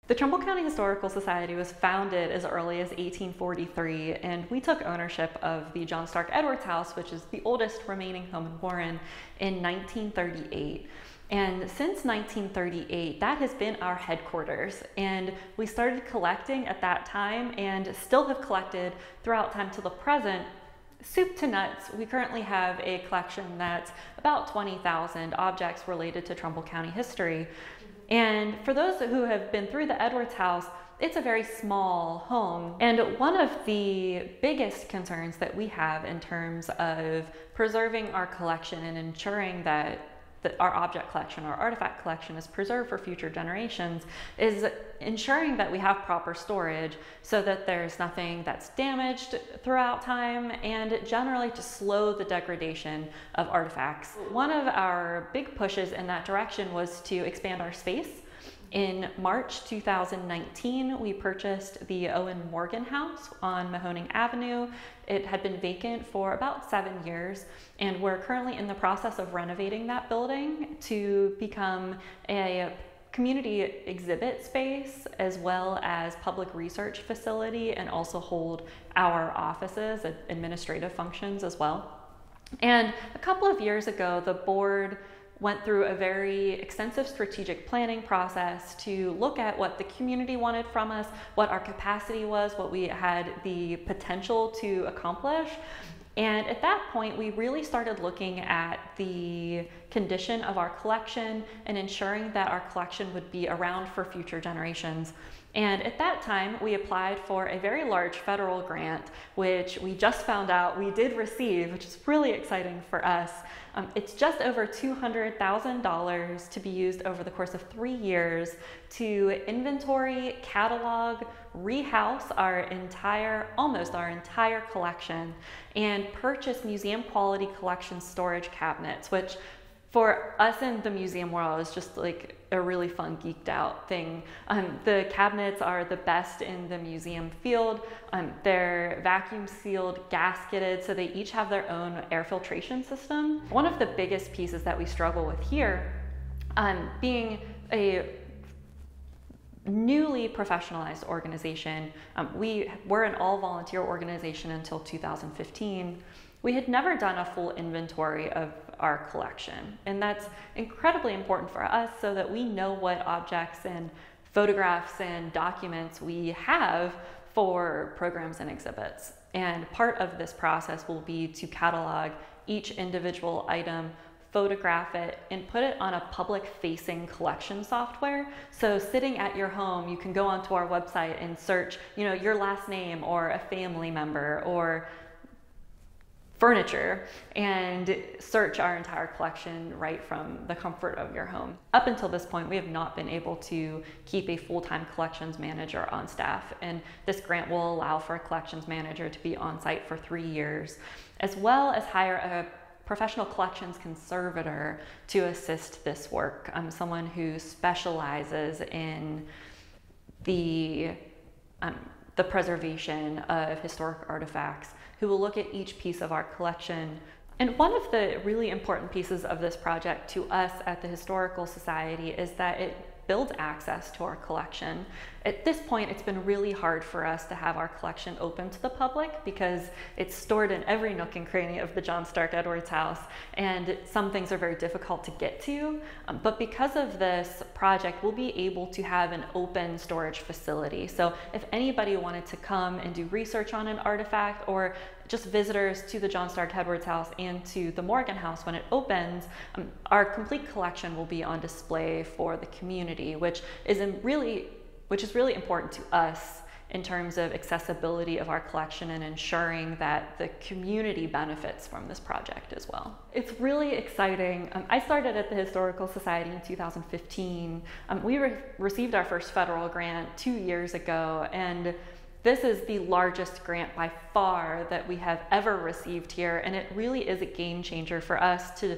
The Trumbull County Historical Society was founded as early as 1843, and we took ownership of the John Stark Edwards House, which is the oldest remaining home in Warren, in 1938. And since 1938, that has been our headquarters. And we started collecting at that time and still have collected throughout time to the present. Soup to nuts, we currently have a collection that's about 20,000 objects related to Trumbull County history. And for those who have been through the Edwards House, it's a very small home. And one of the biggest concerns that we have in terms of preserving our collection and ensuring that our object collection, our artifact collection, is preserved for future generations is ensuring that we have proper storage so that there's nothing that's damaged throughout time, and generally to slow the degradation of artifacts. One of our big pushes in that direction was to expand our space. In March 2019, we purchased the Owen Morgan House on Mahoning Avenue. It had been vacant for about 7 years, and we're currently in the process of renovating that building to become a community exhibit space as well as public research facility, and also hold our offices, administrative functions as well. And a couple of years ago, the board went through a very extensive strategic planning process to look at what the community wanted from us, what our capacity was, what we had the potential to accomplish. And at that point, we really started looking at the condition of our collection and ensuring that our collection would be around for future generations. And at that time, we applied for a very large federal grant, which we just found out we did receive, which is really exciting for us. It's just over $200,000 to be used over the course of 3 years to inventory, catalog, rehouse almost our entire collection, and purchase museum quality collection storage cabinets, which for us in the museum world is just like a really fun, geeked out thing. The cabinets are the best in the museum field. They're vacuum sealed, gasketed, so they each have their own air filtration system. One of the biggest pieces that we struggle with here, being a newly professionalized organization, we were an all-volunteer organization until 2015. We had never done a full inventory of our collection, and that's incredibly important for us so that we know what objects and photographs and documents we have for programs and exhibits. And part of this process will be to catalog each individual item, photograph it, and put it on a public-facing collection software. So sitting at your home, you can go onto our website and search, your last name or a family member or furniture, and search our entire collection right from the comfort of your home. Up until this point, we have not been able to keep a full-time collections manager on staff, and this grant will allow for a collections manager to be on site for 3 years, as well as hire a professional collections conservator to assist this work. Someone who specializes in the preservation of historic artifacts, who will look at each piece of our collection. And one of the really important pieces of this project to us at the Historical Society is that it builds access to our collection. At this point, it's been really hard for us to have our collection open to the public because it's stored in every nook and cranny of the John Stark Edwards House, and some things are very difficult to get to. But because of this project, we'll be able to have an open storage facility. So if anybody wanted to come and do research on an artifact, or just visitors to the John Stark Edwards House and to the Morgan House when it opens, our complete collection will be on display for the community, which is really important to us in terms of accessibility of our collection and ensuring that the community benefits from this project as well. It's really exciting. I started at the Historical Society in 2015. We received our first federal grant 2 years ago, and this is the largest grant by far that we have ever received here, and it really is a game changer for us to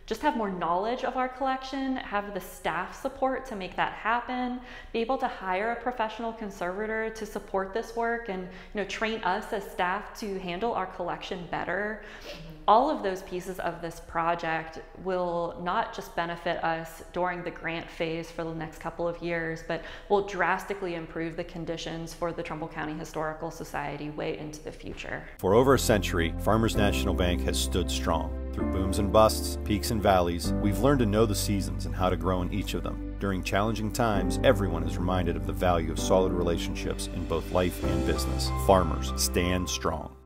just have more knowledge of our collection, have the staff support to make that happen, be able to hire a professional conservator to support this work, and train us as staff to handle our collection better. All of those pieces of this project will not just benefit us during the grant phase for the next couple of years, but will drastically improve the conditions for the Trumbull County Historical Society way into the future. For over a century, Farmers National Bank has stood strong. Through booms and busts, peaks and valleys, we've learned to know the seasons and how to grow in each of them. During challenging times, everyone is reminded of the value of solid relationships in both life and business. Farmers, stand strong.